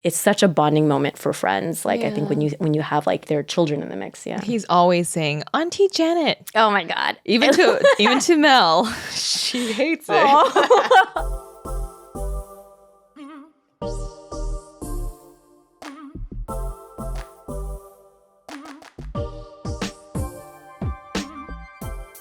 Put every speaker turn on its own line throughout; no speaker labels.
it's such a bonding moment for friends. Like I think when you have like their children in the mix. Yeah.
He's always saying, Auntie Janet.
Oh my God.
Even to Mel. She hates it.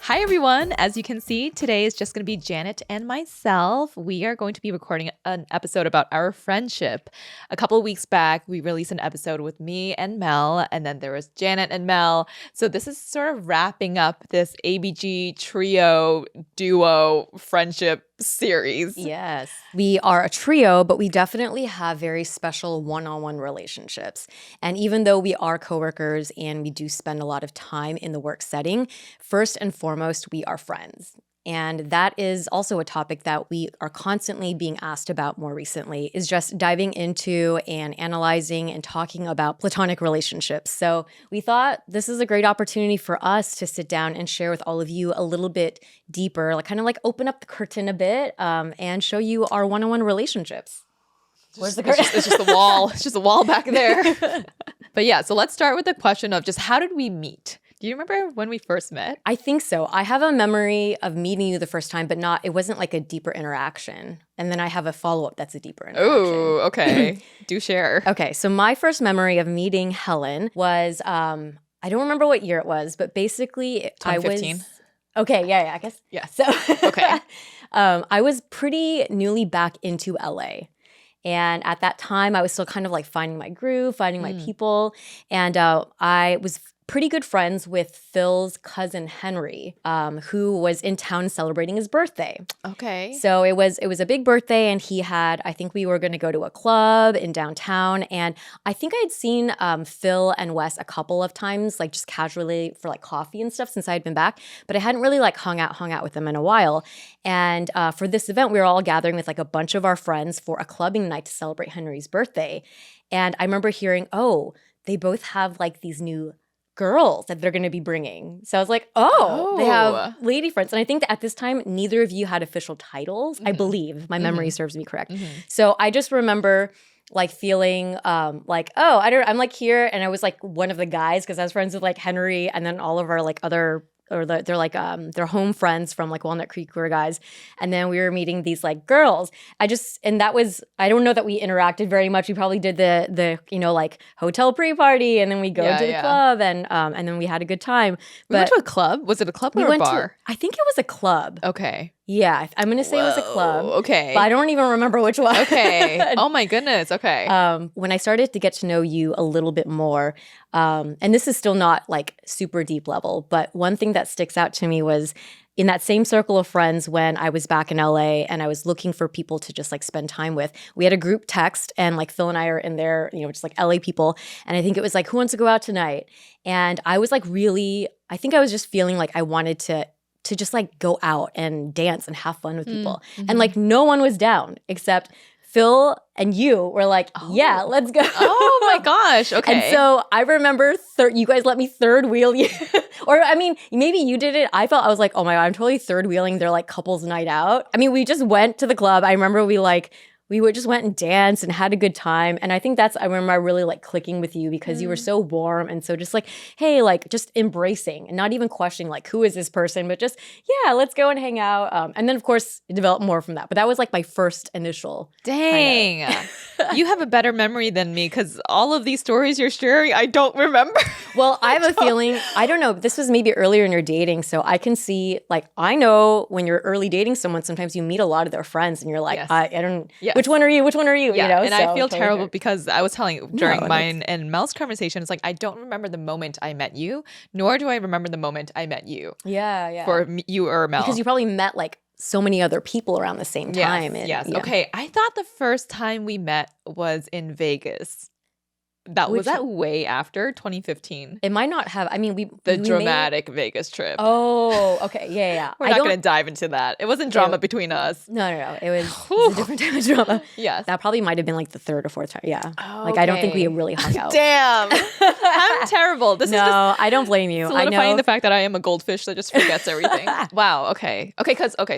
Hi, everyone. As you can see, today is just going to be Janet and myself. We are going to be recording an episode about our friendship. A couple of weeks back, we released an episode with me and Mel, and then there was Janet and Mel. So this is sort of wrapping up this ABG trio duo friendship series.
Yes. We are a trio, but we definitely have very special one-on-one relationships. And even though we are coworkers and we do spend a lot of time in the work setting, first and foremost, we are friends. And that is also a topic that we are constantly being asked about more recently, is just diving into and analyzing and talking about platonic relationships. So we thought this is a great opportunity for us to sit down and share with all of you a little bit deeper, like kind of like open up the curtain a bit and show you our one-on-one relationships. Where's the curtain?
It's just the wall. It's just a wall back there. But yeah, so let's start with the question of just how did we meet? Do you remember when we first met?
I think so. I have a memory of meeting you the first time, but it wasn't like a deeper interaction. And then I have a follow-up that's a deeper interaction.
Oh, okay. Do share.
Okay, so my first memory of meeting Helen was, I don't remember what year it was, but basically
2015.
I was... Okay, yeah, I guess.
Yeah.
So,
okay.
I was pretty newly back into LA. And at that time, I was still kind of like finding my groove, finding my people. And I was pretty good friends with Phil's cousin Henry, who was in town celebrating his birthday.
Okay.
So it was a big birthday, and he had, I think we were going to go to a club in downtown, and I think I had seen Phil and Wes a couple of times, like just casually for like coffee and stuff since I had been back, but I hadn't really like hung out with them in a while. And for this event, we were all gathering with like a bunch of our friends for a clubbing night to celebrate Henry's birthday. And I remember hearing, oh, they both have like these new girls that they're going to be bringing. So I was like, they have lady friends. And I think that at this time, neither of you had official titles, I believe. My memory serves me correct. So I just remember like feeling like, I'm like here. And I was like one of the guys because I was friends with like Henry and then all of our like other they're like their home friends from like Walnut Creek were guys, and then we were meeting these like girls. I don't know that we interacted very much. We probably did the like hotel pre-party, and then we go to the club, and then we had a good time.
We went to a club. Was it a club or a bar?
I think it was a club.
Okay.
Yeah, I'm going to say it was a club.
Okay.
But I don't even remember which one.
Okay. Oh my goodness. Okay.
When I started to get to know you a little bit more, and this is still not like super deep level, but one thing that sticks out to me was in that same circle of friends when I was back in LA and I was looking for people to just like spend time with, we had a group text and like Phil and I are in there, just like LA people. And I think it was like, who wants to go out tonight? And I was like I think I was just feeling like I wanted to just like go out and dance and have fun with people. And like no one was down except Phil and you were like, yeah, let's go.
Oh my gosh. Okay.
And so I remember you guys let me third wheel you. Or I mean, maybe you did it. I was like, oh my God, I'm totally third wheeling their like couples night out. I mean, we just went to the club. I remember we just went and danced and had a good time. And I think I remember I really like clicking with you because you were so warm and so just like, hey, like just embracing and not even questioning like, who is this person? But just, yeah, let's go and hang out. And then of course it developed more from that. But that was like my first initial.
Dang. You have a better memory than me because all of these stories you're sharing, I don't remember.
Well, I have a feeling, I don't know, this was maybe earlier in your dating. So I can see, like, I know when you're early dating someone, sometimes you meet a lot of their friends and you're like,
Yes.
I don't,
Yes.
which one are you? Which one are you?
Yeah,
And
I feel terrible because I was telling during
No,
mine and Mel's conversation, it's like, I don't remember the moment I met you, nor do I remember the moment I met you.
Yeah.
For you or Mel.
Because you probably met like so many other people around the same time.
Yes. Okay. I thought the first time we met was in Vegas. Was that way after 2015?
It might not have. I mean,
The dramatic Vegas trip.
Oh, okay. Yeah, yeah.
We're not going to dive into that. It wasn't drama between us.
No. It was a different type of drama.
Yes.
That probably might have been like the third or fourth time. Yeah.
Oh,
like, I don't think we really hung out.
Damn. I'm terrible. This is just
I don't blame you.
solidifying the fact that I am a goldfish that just forgets everything. Wow. Okay.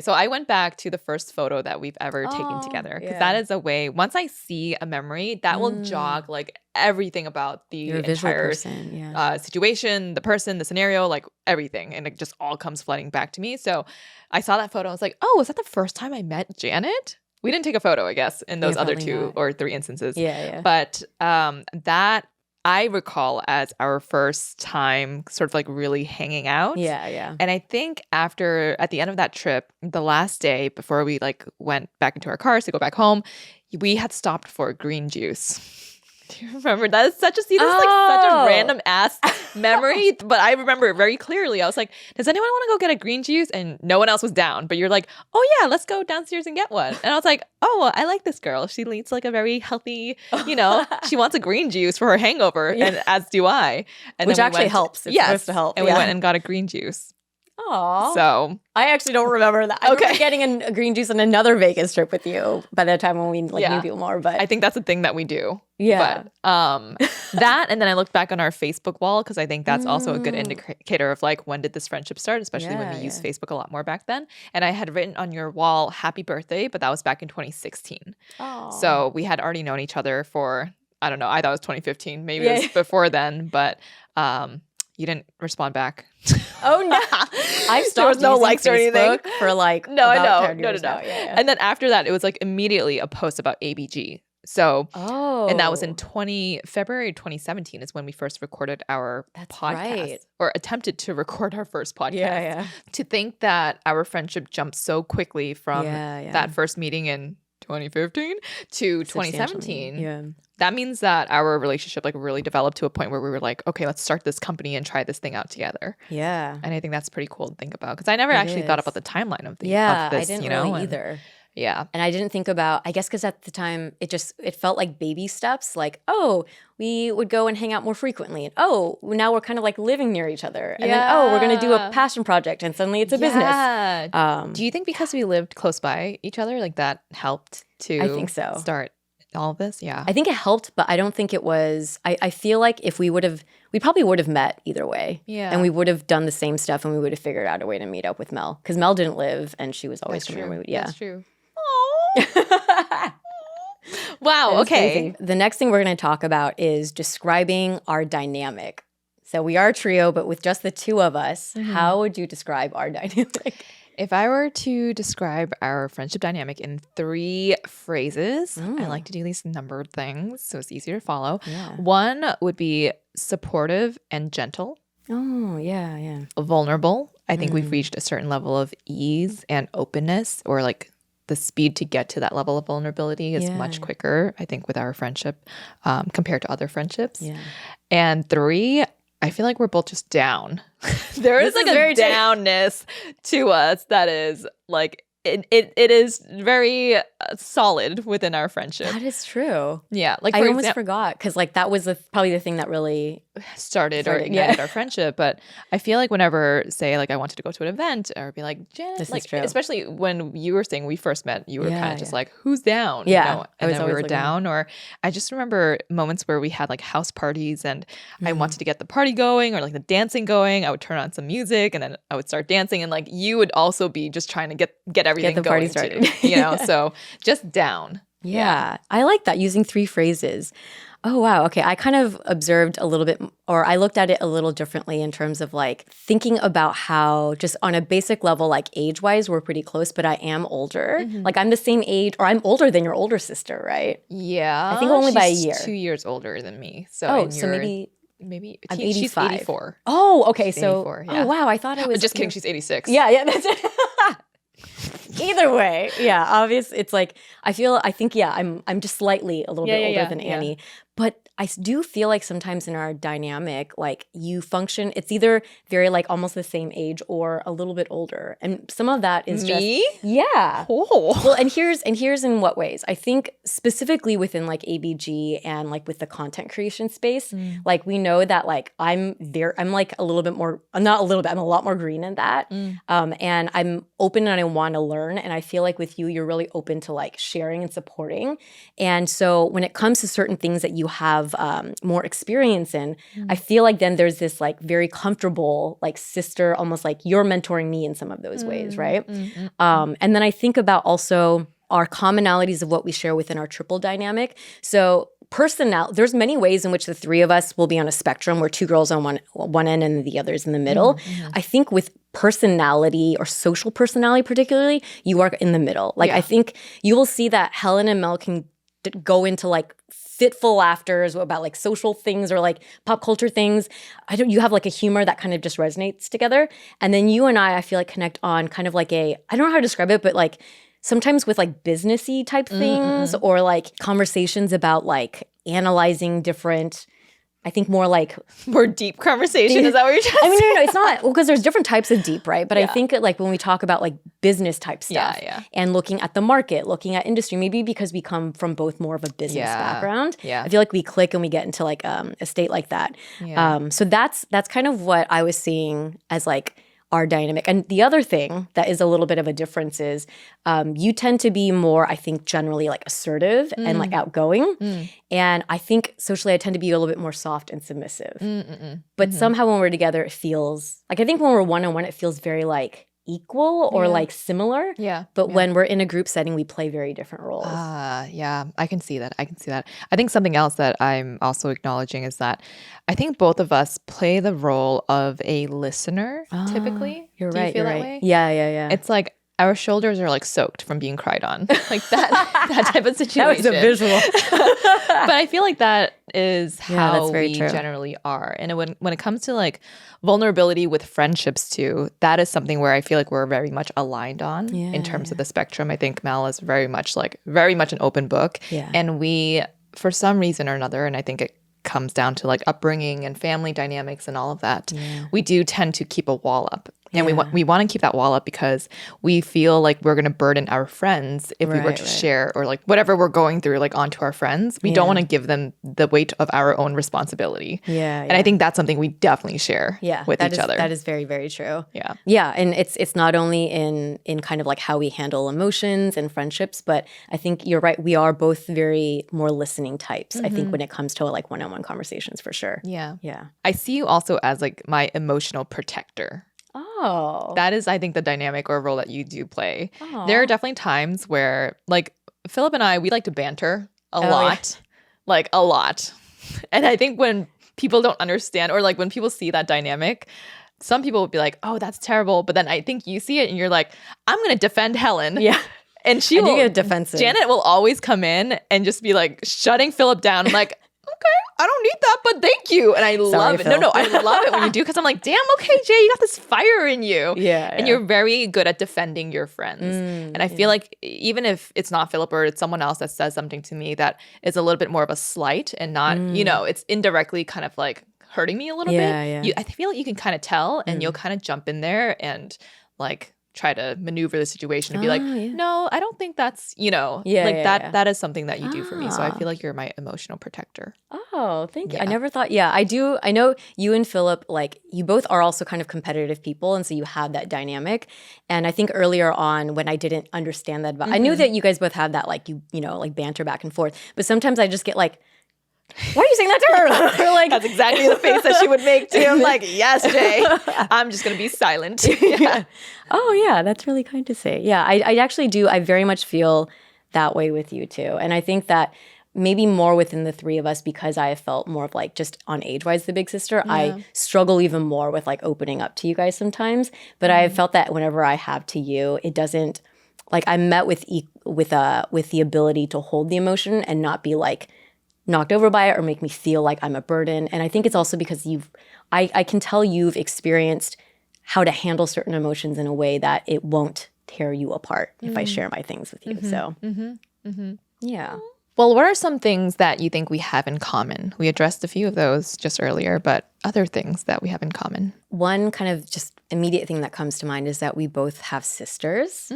So I went back to the first photo that we've ever taken together, because that is a way, once I see a memory, that will jog like everything about the entire situation, the person, the scenario, like everything. And it just all comes flooding back to me. So I saw that photo. I was like, oh, was that the first time I met Janet? We didn't take a photo, I guess, in those other 2 or 3 instances.
Yeah.
But that I recall as our first time sort of like really hanging out.
Yeah.
And I think at the end of that trip, the last day before we like went back into our cars to go back home, we had stopped for green juice. Do you remember? That is such a like such a random ass memory, but I remember it very clearly. I was like, does anyone want to go get a green juice? And no one else was down, but you're like, oh yeah, let's go downstairs and get one. And I was like, oh, I like this girl. She leads like a very healthy, she wants a green juice for her hangover, and as do I. And
which actually helps. It's supposed to help.
And we went and got a green juice.
Aww.
So
I actually don't remember that. I remember getting a green juice on another Vegas trip with you by the time when we knew people more. But
I think that's a thing that we do.
Yeah.
But that, and then I looked back on our Facebook wall, because I think that's also a good indicator of like, when did this friendship start, especially when we used Facebook a lot more back then. And I had written on your wall, happy birthday, but that was back in 2016.
Aww.
So we had already known each other for, I don't know, I thought it was 2015. Maybe it was before then, but you didn't respond back.
Oh no! I've stopped. There was no likes or anything for like
no.
Yeah.
And then after that, it was like immediately a post about ABG. So and that was in February 2017 is when we first recorded our podcast, or attempted to record our first podcast.
Yeah.
To think that our friendship jumped so quickly from that first meeting in 2015 to 2017.
Yeah.
That means that our relationship like really developed to a point where we were like, okay, let's start this company and try this thing out together.
Yeah.
And I think that's pretty cool to think about, because I never actually thought about the timeline of this.
I didn't really either.
Yeah.
And I didn't think about, I guess because at the time it felt like baby steps, like, oh, we would go and hang out more frequently. And oh, now we're kind of like living near each other. And then, oh, we're going to do a passion project, and suddenly it's a business.
Do you think because we lived close by each other, like that helped to
I think so.
Start all of this? Yeah.
I think it helped, but I don't think it was, I feel like if we probably would have met either way.
Yeah.
And we would have done the same stuff, and we would have figured out a way to meet up with Mel. Because Mel didn't live, and she was always coming.
That's true. Wow. Okay.
Crazy. The next thing we're going to talk about is describing our dynamic. So we are a trio, but with just the two of us, how would you describe our dynamic?
If I were to describe our friendship dynamic in 3 phrases, I like to do these numbered things so it's easier to follow.
Yeah.
1 would be supportive and gentle.
Oh, yeah.
Vulnerable. I think we've reached a certain level of ease and openness, or like the speed to get to that level of vulnerability is much quicker, I think, with our friendship compared to other friendships.
Yeah.
And 3, I feel like we're both just down. There is like a downness to us that is like, it is very solid within our friendship.
That is true.
Yeah. Like
I almost forgot, because like that was probably the thing that really
started or ignited our friendship. But I feel like whenever, say, like I wanted to go to an event, or be like, Janet,
this
like,
is true.
Especially when you were saying we first met, you were kind of just like, who's down?
Yeah.
You know? And then we were down. Or I just remember moments where we had like house parties, and I wanted to get the party going, or like the dancing going. I would turn on some music, and then I would start dancing, and like you would also be just trying to get everything
the party
going
started.
too, you know? So just down.
Yeah. I like that, using 3 phrases. Oh, wow. Okay. I kind of observed a little bit, or I looked at it a little differently in terms of like thinking about how just on a basic level, like age-wise, we're pretty close, but I am older. Like I'm the same age, or I'm older than your older sister, right?
Yeah.
I think only by a year.
2 years older than me. So
so maybe
I'm 85. She's 84.
Oh, okay.
She's
So,
84, yeah.
oh, wow. I thought I was
Just kidding. She's 86.
Yeah, that's it. Either way, yeah, obvious. It's like I think I'm just slightly a little bit older than Annie, But I do feel like sometimes in our dynamic, like you function, it's either very like almost the same age or a little bit older. And some of that is
Me?
yeah.
Oh.
Well, and here's in what ways. I think specifically within like ABG and like with the content creation space, like we know that like I'm like a little bit more, not a little bit, I'm a lot more green in that. And I'm open and I want to learn. And I feel like with you, you're really open to like sharing and supporting. And so when it comes to certain things that you have more experience in, I feel like then there's this like very comfortable like sister, almost like you're mentoring me in some of those ways, right? And then I think about also our commonalities of what we share within our triple dynamic. So there's many ways in which the three of us will be on a spectrum where two girls on one end and the others in the middle. I think with personality or social personality particularly, you are in the middle. Like I think you will see that Helen and Mel can go into like fitful laughters about like social things or like pop culture things. You have like a humor that kind of just resonates together. And then you and I feel like connect on kind of like I don't know how to describe it, but like sometimes with like businessy type things or like conversations about like analyzing different, I think more like
more deep conversation. Is that what you're trying to say?
I mean, no, it's not. Well, because there's different types of deep, right? But I think like when we talk about like business type stuff and looking at the market, looking at industry, maybe because we come from both more of a business background. I feel like we click and we get into like a state like that. So that's kind of what I was seeing as like our dynamic. And the other thing that is a little bit of a difference is you tend to be more, I think, generally like assertive and like outgoing. And I think socially I tend to be a little bit more soft and submissive. But somehow when we're together, it feels like, I think when we're one-on-one, it feels very like equal or like similar. But when we're in a group setting, we play very different roles.
Yeah, I can see that. I think something else that I'm also acknowledging is that I think both of us play the role of a listener typically.
You're
Do
right.
you feel
You're
that
right.
way?
Yeah.
It's like our shoulders are like soaked from being cried on. Like that type of situation.
That was a visual.
But I feel like that is how
that's very
we
true.
generally are. And when it comes to like vulnerability with friendships too, that is something where I feel like we're very much aligned on in terms of the spectrum. I think Mel is very much an open book. And we, for some reason or another, and I think it comes down to like upbringing and family dynamics and all of that, we do tend to keep a wall up. And we want to keep that wall up because we feel like we're going to burden our friends if we were to share or like whatever we're going through like onto our friends. We don't want to give them the weight of our own responsibility. And I think that's something we definitely share with each other.
That is very, very true.
Yeah.
And it's not only in kind of like how we handle emotions and friendships, but I think you're right. We are both very more listening types, I think, when it comes to like one-on-one conversations for sure.
Yeah.
Yeah.
I see you also as like my emotional protector.
Oh.
That is, I think, the dynamic or role that you do play. There are definitely times where, like, Philip and I, we like to banter a lot. Like, a lot. And I think when people don't understand or, like, when people see that dynamic, some people would be like, oh, that's terrible. But then I think you see it and you're like, I'm going to defend Helen.
Yeah.
And she will
get defensive.
Janet will always come in and just be, like, shutting Philip down. I'm like, okay, I don't need that, but thank you. And I love it.
Phil.
No, I love it when you do because I'm like, damn, okay, Jay, you got this fire in you. And you're very good at defending your friends. And I feel like even if it's not Philip or it's someone else that says something to me that is a little bit more of a slight and not, it's indirectly kind of like hurting me a little bit. I feel like you can kind of tell and you'll kind of jump in there and like try to maneuver the situation and be like, no, I don't think that's, that is something that you do for me. So I feel like you're my emotional protector.
Oh, thank you. I never thought, I do. I know you and Philip, like you both are also kind of competitive people. And so you have that dynamic. And I think earlier on when I didn't understand that, I knew that you guys both have that like, like banter back and forth. But sometimes I just get like, why are you saying that to her? Or like,
that's exactly the face that she would make too. I'm like, yes, Jay, I'm just going to be silent.
Oh, yeah, that's really kind to say. Yeah, I actually do. I very much feel that way with you too. And I think that maybe more within the three of us because I have felt more of like just on age-wise the big sister, I struggle even more with like opening up to you guys sometimes. But I have felt that whenever I have to you, it doesn't, like I'm met with the ability to hold the emotion and not be like, knocked over by it or make me feel like I'm a burden. And I think it's also because I can tell you've experienced how to handle certain emotions in a way that it won't tear you apart if I share my things with you. So, yeah.
Well, what are some things that you think we have in common? We addressed a few of those just earlier, but other things that we have in common.
One kind of just immediate thing that comes to mind is that we both have sisters,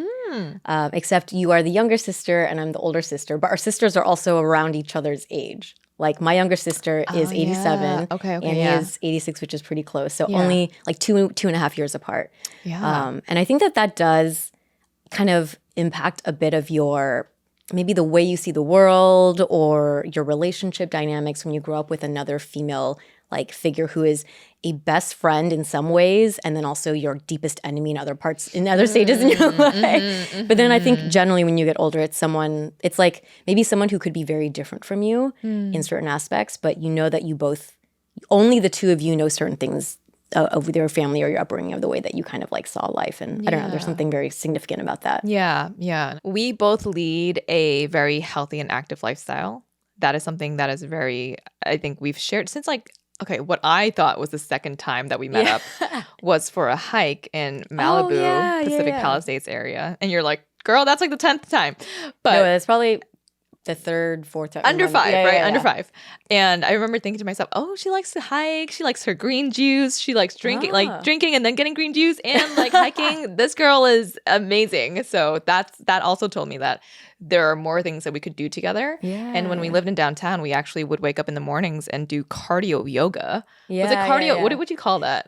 except you are the younger sister and I'm the older sister. But our sisters are also around each other's age. Like my younger sister is 87
yeah. Okay,
and he
yeah.
is 86, which is pretty close. So
Yeah.
only like 2.5 years apart.
Yeah.
And I think that does kind of impact a bit of your maybe the way you see the world or your relationship dynamics when you grow up with another female like figure who is a best friend in some ways and then also your deepest enemy in other stages in your life. But then I think generally when you get older, it's like maybe someone who could be very different from you in certain aspects, but you know that you both, only the two of you know certain things of your family or your upbringing of the way that you kind of like saw life. And I don't know, there's something very significant about that.
Yeah, yeah. We both lead a very healthy and active lifestyle. That is something that is very, I think we've shared since like, okay, what I thought was the second time that we met up was for a hike in Malibu, Pacific Palisades area. And you're like, girl, that's like the 10th time. But
no, it's probably the third, fourth time.
Under 5, right? Under 5. And I remember thinking to myself, oh, she likes to hike. She likes her green juice. She likes drinking, like drinking and then getting green juice and like hiking. This girl is amazing. So that also told me that there are more things that we could do together.
Yeah.
And when we lived in downtown, we actually would wake up in the mornings and do cardio yoga.
Yeah,
was it cardio?
yeah.
What would you call that?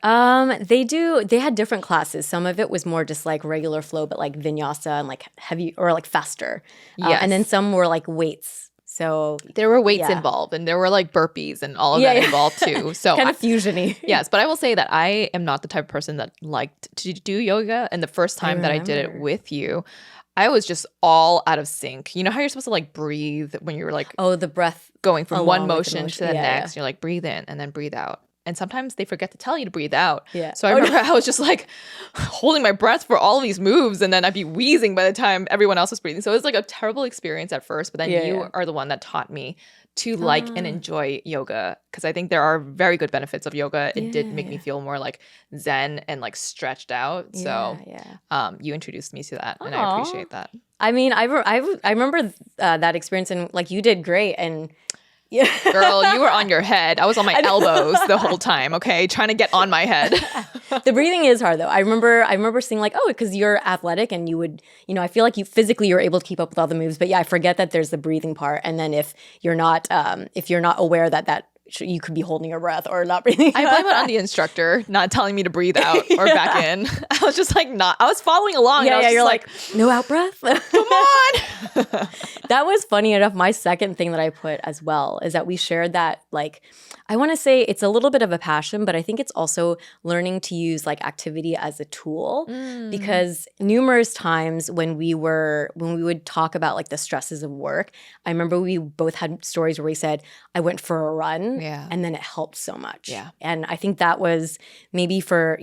They had different classes. Some of it was more just like regular flow, but like vinyasa and like heavy or like faster.
Yes.
And then some were like weights. So
there were weights involved and there were like burpees and all of that involved too. So
kind of fusiony.
Yes, but I will say that I am not the type of person that liked to do yoga. And the first time that I did it with you, I was just all out of sync. You know how you're supposed to like breathe when you're like
the breath
going from one motion
motion.
to the next. You're like breathe in and then breathe out. And sometimes they forget to tell you to breathe out.
Yeah.
So I remember I was just like holding my breath for all of these moves and then I'd be wheezing by the time everyone else was breathing. So it was like a terrible experience at first, but then you are the one that taught me to like and enjoy yoga because I think there are very good benefits of yoga. It did make me feel more like zen and like stretched out. So you introduced me to that and I appreciate that.
I mean, I remember that experience and like you did great and
Girl, you were on your head. I was on my elbows the whole time, okay? Trying to get on my head.
The breathing is hard though. I remember seeing like, because you're athletic and you would, I feel like you physically you're able to keep up with all the moves. But yeah, I forget that there's the breathing part. And then if you're not aware that you could be holding your breath or not breathing.
I blame it on the instructor not telling me to breathe out or back in. I was just like I was following along.
Yeah, you're like, no out breath.
Come on.
That was funny enough. My second thing that I put as well is that we shared that like, I want to say it's a little bit of a passion, but I think it's also learning to use like activity as a tool because numerous times when we would talk about like the stresses of work, I remember we both had stories where we said, I went for a run and then it helped so much. Yeah. And I think that was maybe for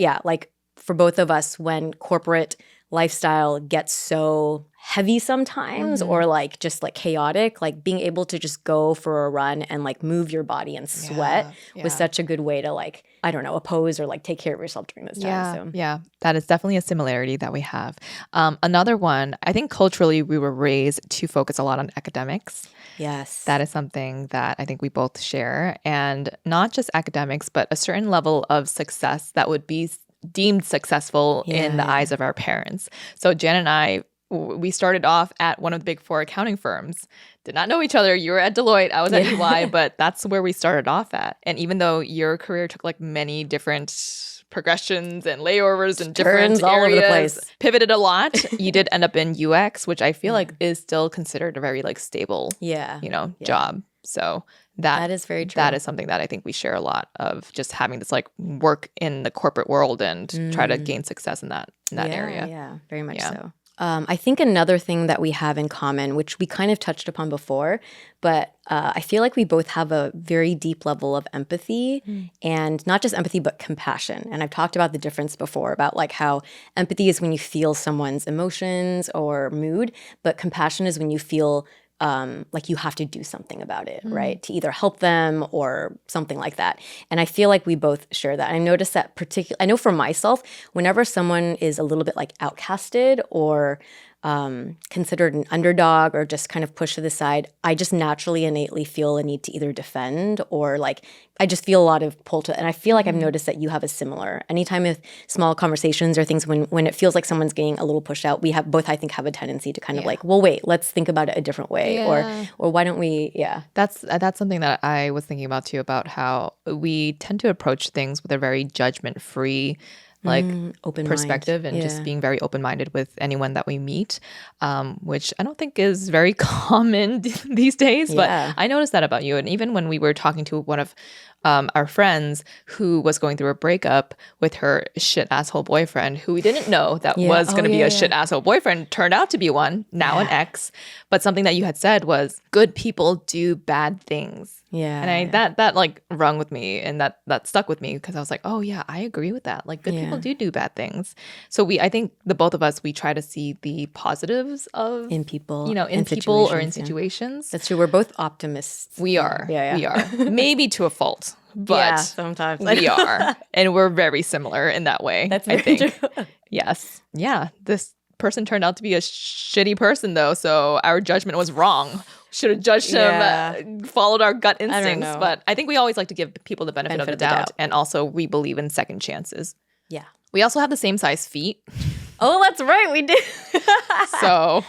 both of us when corporate lifestyle gets so heavy sometimes or like just like chaotic, like being able to just go for a run and like move your body and sweat was such a good way to like, I don't know, oppose or like take care of yourself during this time.
Yeah, that is definitely a similarity that we have. Another one, I think culturally we were raised to focus a lot on academics.
Yes.
That is something that I think we both share. And not just academics, but a certain level of success that would be deemed successful in the eyes of our parents. So Jan and I, we started off at one of the big 4 accounting firms. Did not know each other. You were at Deloitte. I was at EY, but that's where we started off at. And even though your career took like many different progressions and layovers and different
all
areas,
over the place,
pivoted a lot, you did end up in UX, which I feel like is still considered a very like stable, job. So that is very true. That is something that I think we share a lot of, just having this like work in the corporate world and try to gain success in that area.
Yeah, very much so. I think another thing that we have in common, which we kind of touched upon before, but I feel like we both have a very deep level of empathy and not just empathy, but compassion. And I've talked about the difference before about like how empathy is when you feel someone's emotions or mood, but compassion is when you feel like you have to do something about it, right? To either help them or something like that. And I feel like we both share that. And I noticed that I know for myself, whenever someone is a little bit like outcasted or considered an underdog or just kind of pushed to the side, I just naturally innately feel a need to either defend or like I just feel a lot of pull to, and I feel like I've noticed that you have a similar. Anytime with small conversations or things when it feels like someone's getting a little pushed out, we have both, I think, have a tendency to kind of like, well, wait, let's think about it a different way, or why don't we? Yeah,
that's something that I was thinking about too, about how we tend to approach things with a very judgment-free like
open
perspective
mind.
and just being very open-minded with anyone that we meet, which I don't think is very common these days. But I noticed that about you. And even when we were talking to one of our friends who was going through a breakup with her shit asshole boyfriend, who we didn't know that was going to be a shit asshole boyfriend, turned out to be one, now an ex. But something that you had said was, good people do bad things.
Yeah.
And that like rung with me, and that stuck with me because I was like, oh yeah, I agree with that. Like good people do bad things. So I think the both of us, we try to see the positives of
in people,
in people or in situations.
That's true. We're both optimists.
We are. We are. Maybe to a fault, but
sometimes
we are. And we're very similar in that way.
That's
I
very
think.
true.
Yes. Yeah. This person turned out to be a shitty person though, so our judgment was wrong. Should have judged him, followed our gut instincts. But I think we always like to give people the benefit of the doubt. And also we believe in second chances.
Yeah.
We also have the same size feet.
Oh, that's right. We do.
So.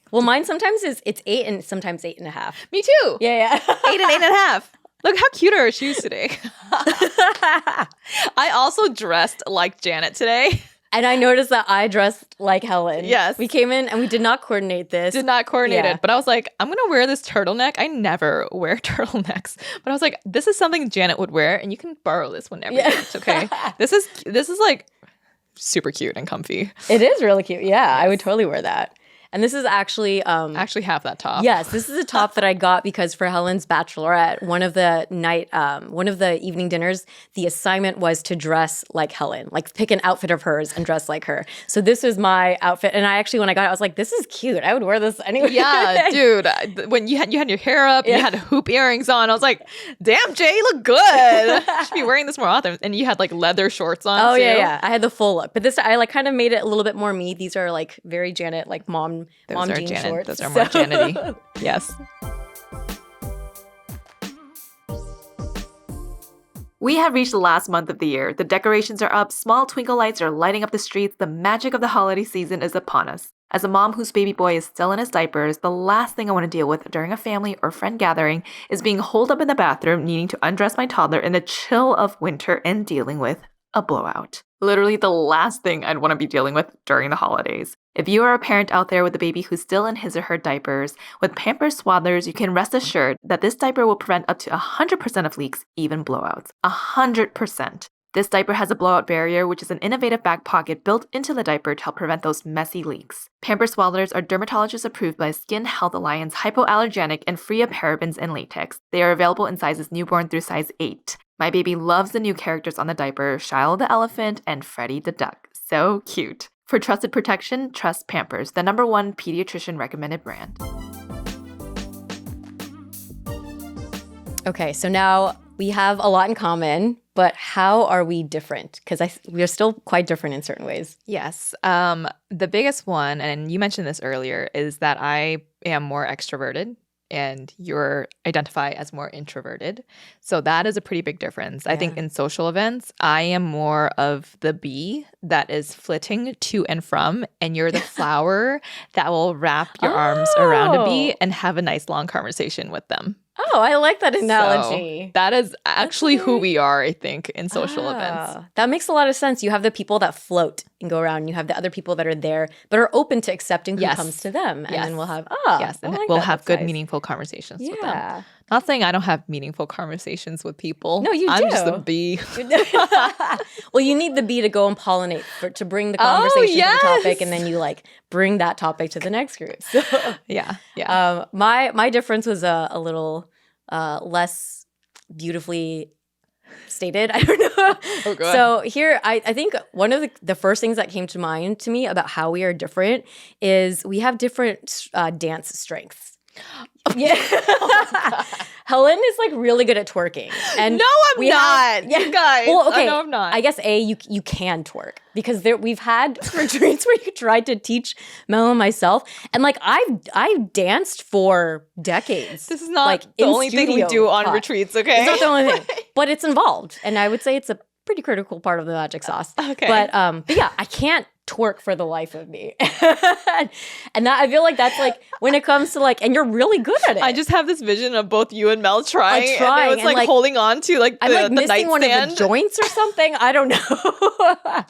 Well, mine sometimes it's 8 and sometimes 8.5.
Me too.
Yeah.
8 and 8.5. Look how cute are our shoes today. I also dressed like Janet today.
And I noticed that I dressed like Helen.
Yes.
We came in and we did not coordinate this.
Did not coordinate it. But I was like, I'm going to wear this turtleneck. I never wear turtlenecks. But I was like, this is something Janet would wear. And you can borrow this whenever you want, okay? This is like super cute and comfy.
It is really cute. Yeah, I would totally wear that. And this is actually
actually have that top.
Yes, this is a top that I got because for Helen's bachelorette, one of the evening dinners, the assignment was to dress like Helen, like pick an outfit of hers and dress like her. So this was my outfit, and I actually, when I got it, I was like, this is cute. I would wear this anyway.
Yeah, dude. When you had your hair up, you had hoop earrings on. I was like, damn, Jay, you look good. You should be wearing this more often. And you had like leather shorts on.
Oh
too.
yeah. I had the full look, but this I like kind of made it a little bit more me. These are like very Janet, like mom jean
Janet.
shorts.
Those are more Janety. Yes.
We have reached the last month of the year. The decorations are up, small twinkle lights are lighting up the streets, the magic of the holiday season is upon us. As a mom whose baby boy is still in his diapers, the last thing I want to deal with during a family or friend gathering is being holed up in the bathroom, needing to undress my toddler in the chill of winter and dealing with a blowout. Literally the last thing I'd want to be dealing with during the holidays. If you are a parent out there with a baby who's still in his or her diapers, with Pampers Swaddlers, you can rest assured that this diaper will prevent up to 100% of leaks, even blowouts. 100%. This diaper has a blowout barrier, which is an innovative back pocket built into the diaper to help prevent those messy leaks. Pampers Swaddlers are dermatologist approved by Skin Health Alliance, hypoallergenic, and free of parabens and latex. They are available in sizes newborn through size 8. My baby loves the new characters on the diaper, Shiloh the elephant and Freddie the duck. So cute. For trusted protection, trust Pampers, the #1 pediatrician recommended brand.
Okay, so now we have a lot in common, but how are we different? Because we're still quite different in certain ways.
Yes. The biggest one, and you mentioned this earlier, is that I am more extroverted and you identify as more introverted. So that is a pretty big difference. I think in social events, I am more of the bee that is flitting to and from, and you're the flower that will wrap your arms around a bee and have a nice long conversation with them.
Oh, I like that analogy.
So that is actually who we are, I think, in social events.
That makes a lot of sense. You have the people that float and go around. And you have the other people that are there, but are open to accepting who comes to them. And then we'll have,
and we'll have good, meaningful conversations with them. Not saying I don't have meaningful conversations with people.
No, I'm
just a bee.
Well, you need the bee to go and pollinate to bring the conversation to the topic, and then you like bring that topic to the next group. So, my difference was a little less beautifully stated. I don't know.
Oh, God.
So here, I think one of the first things that came to mind to me about how we are different is we have different dance strengths. Yeah. Helen is like really good at twerking. And
No, I'm not. You guys.
Well, okay.
No, I'm not.
I guess you can twerk because we've had retreats where you tried to teach Mel and myself, and like I've danced for decades.
This is not
like,
the
in
only thing we
studio
do on
class.
retreats, okay?
It's not the only thing, but it's involved, and I would say it's a pretty critical part of the magic sauce.
Okay.
But yeah, I can't twerk for the life of me. And that I feel like that's like when it comes to like, and you're really good at it.
I just have this vision of both you and Mel trying.
Like, trying,
and it was like,
and, like,
holding on to like the,
I'm like
the
missing one of
nightstand.
the joints or something. I don't know.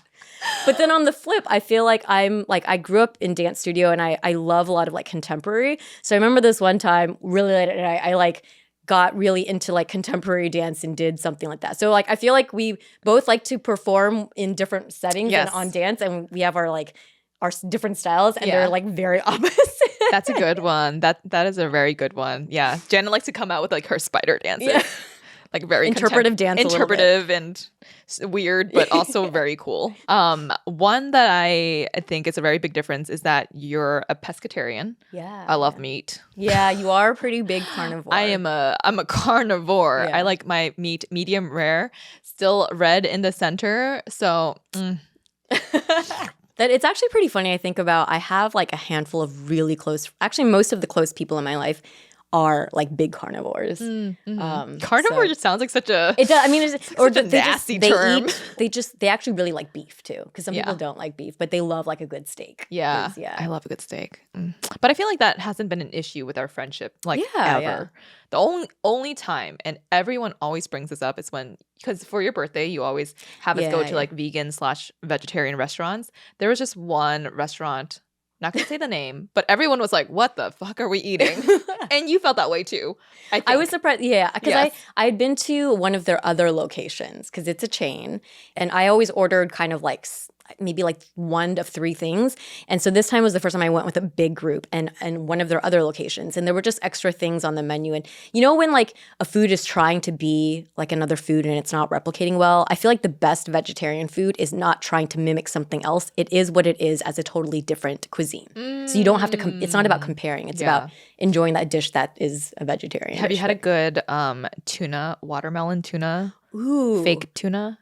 But then on the flip, I feel like I grew up in dance studio and I love a lot of like contemporary. So I remember this one time really late at night, I like got really into like contemporary dance and did something like that. So like I feel like we both like to perform in different settings
Yes.
and on dance, and we have our different styles, and
Yeah.
they're like very opposite.
That's a good one. That is a very good one. Yeah. Janet likes to come out with like her spider dances.
Yeah.
Like very
Interpretive dance a little bit.
interpretive and weird, but also very cool. One that I think is a very big difference is that you're a pescatarian.
Yeah.
I love meat.
Yeah, you are a pretty big carnivore.
I'm a carnivore.
Yeah.
I like my meat medium rare, still red in the center. So
That it's actually pretty funny. I think about I have like a handful of really close. Actually, most of the close people in my life are like big carnivores.
carnivore
so-
just sounds like such a
It does. I mean, it's, or
such a
they
nasty
just,
term.
They actually really like beef too, because some
Yeah.
people don't like beef, but they love like a good steak.
Yeah,
'Cause, yeah.
I love a good steak. But I feel like that hasn't been an issue with our friendship, like
Yeah,
ever.
yeah.
The only time, and everyone always brings this up, is when, because for your birthday, you always have us go
Yeah,
to
yeah.
like vegan/vegetarian restaurants. There was just one restaurant, not gonna say the name, but everyone was like, "What the fuck are we eating?" And you felt that way too.
I was surprised, yeah, because
Yes.
I had been to one of their other locations because it's a chain, and I always ordered kind of like maybe like one of three things, and so this time was the first time I went with a big group and one of their other locations, and there were just extra things on the menu, and you know when like a food is trying to be like another food and it's not replicating well, I feel like the best vegetarian food is not trying to mimic something else. It is what it is as a totally different cuisine. So you don't have to. It's not about comparing. It's
Yeah.
about enjoying that dish that is a vegetarian.
Have you
dish.
had a good watermelon tuna,
Ooh.
fake tuna?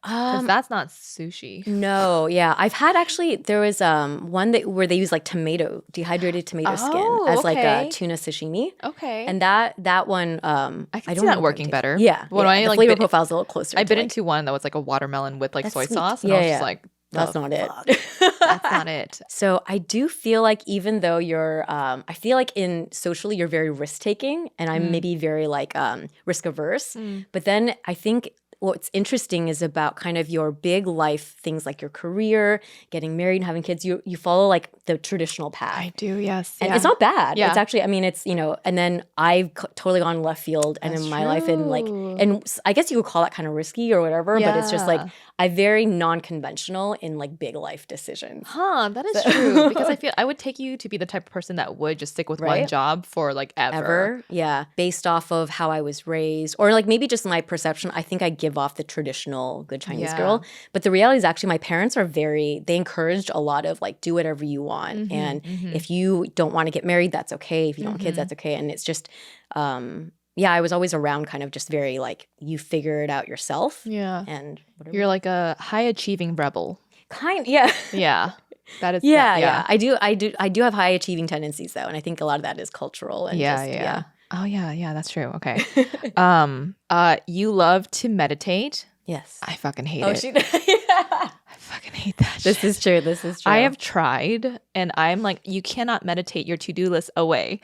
Because that's not sushi.
No, yeah. I've had actually there was one where they use like dehydrated tomato skin
Oh,
as like a
okay.
tuna sashimi.
Okay.
And that one
I can
don't
see that
know
working
what it
better.
tastes- Yeah.
When
yeah.
I,
the
like,
flavor
bit-
profile's a little closer.
I
to,
bit
like,
into one that was like a watermelon with like
That's
soy
sweet.
sauce, and
Yeah,
I was
yeah.
just like,
That's
"The
not it.
fuck? That's not it."
So I do feel like even though you're I feel like in socially you're very risk taking, and I'm maybe very like risk averse. But then I think what's interesting is about kind of your big life things like your career, getting married and having kids. You follow like the traditional path.
I do, yes.
And it's not bad.
Yeah.
It's actually, I mean, it's, and then I've totally gone left field and
That's
in my life and like,
true.
and I guess you would call that kind of risky or whatever, but it's just like,
Yeah.
I'm very non-conventional in like big life decisions.
Huh, that is true. Because I feel I would take you to be the type of person that would just stick with one
Right?
job for like ever.
Ever. Yeah. Based off of how I was raised or like maybe just my perception. I think I give off the traditional good Chinese
Yeah.
girl. But the reality is actually my parents are they encouraged a lot of like, do whatever you want. And if you don't want to get married, that's okay. If you don't want kids, that's okay. And it's just, yeah, I was always around kind of just very like, you figure it out yourself.
Yeah.
And whatever.
You're like a high achieving rebel.
Yeah.
Yeah. That is
Yeah. I do have high achieving tendencies though. And I think a lot of that is cultural and
Yeah,
just,
yeah. Oh yeah, that's true. Okay. You love to meditate.
Yes.
I fucking hate
Oh,
it.
yeah.
I fucking hate that
This
shit.
is true. This is true.
I have tried and I'm like, you cannot meditate your to-do list away.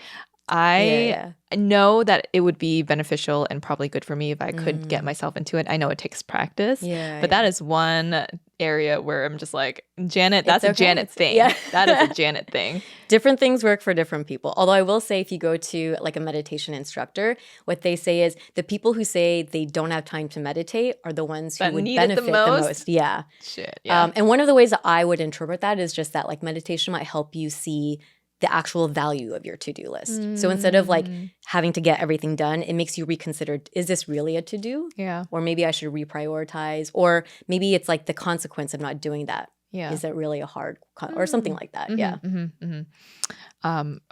I know that it would be beneficial and probably good for me if I could get myself into it. I know it takes practice.
Yeah.
But that is one area where I'm just like, Janet, that's a
okay.
Janet thing.
Yeah.
That is a Janet thing.
Different things work for different people. Although I will say if you go to like a meditation instructor, what they say is the people who say they don't have time to meditate are the ones who
That
would
need it the
benefit the
most?
most. Yeah.
Shit. Yeah.
And one of the ways that I would interpret that is just that like meditation might help you see the actual value of your to-do list. So instead of like having to get everything done, it makes you reconsider, is this really a to-do?
Yeah.
Or maybe I should reprioritize. Or maybe it's like the consequence of not doing that
Yeah.
is it really a hard or something like that. Yeah.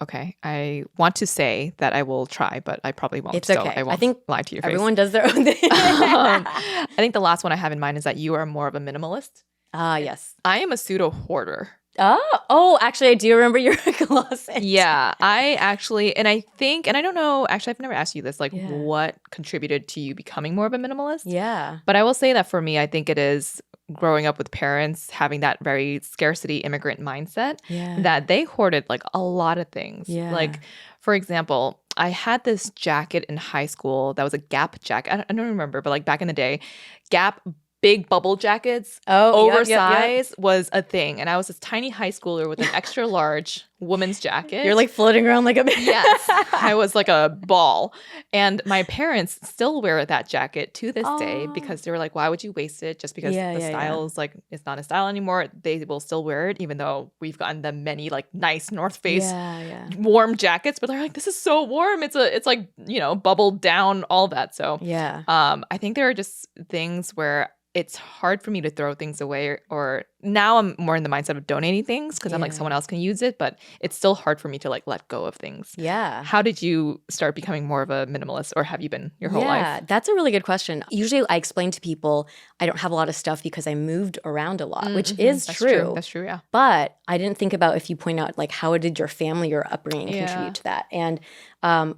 Okay. I want to say that I will try, but I probably won't.
It's
So
okay.
I
I
won't
think
lie to your face.
everyone does their own thing.
I think the last one I have in mind is that you are more of a minimalist.
Yes.
I am a pseudo hoarder.
Oh, actually, I do remember your closet.
Yeah, I actually, and I think, and I don't know, actually, I've never asked you this, like,
Yeah.
what contributed to you becoming more of a minimalist?
Yeah.
But I will say that for me, I think it is growing up with parents having that very scarcity immigrant mindset
Yeah.
that they hoarded like a lot of things.
Yeah.
Like, for example, I had this jacket in high school that was a Gap jacket. I don't remember, but like back in the day, Gap big bubble jackets,
Oh, yep,
oversized was a thing. And I was this tiny high schooler with an extra large woman's jacket.
You're like floating around like a
Yes, I was like a ball. And my parents still wear that jacket to this day
Aw.
because they were like, why would you waste it just because
Yeah,
the
yeah,
style is like, it's not a style anymore. They will still wear it, even though we've gotten them many like nice North Face
Yeah.
warm jackets. But they're like, this is so warm. It's like, bubbled down, all that. So
Yeah.
I think there are just things where it's hard for me to throw things away, or now I'm more in the mindset of donating things because I'm like,
Yeah.
someone else can use it, but it's still hard for me to like let go of things.
Yeah.
How did you start becoming more of a minimalist, or have you been your whole life?
Yeah, that's a really good question. Usually I explain to people I don't have a lot of stuff because I moved around a lot, which is
That's
true.
That's true, yeah.
But I didn't think about, if you point out, like, how did your family or upbringing
Yeah.
contribute to that? And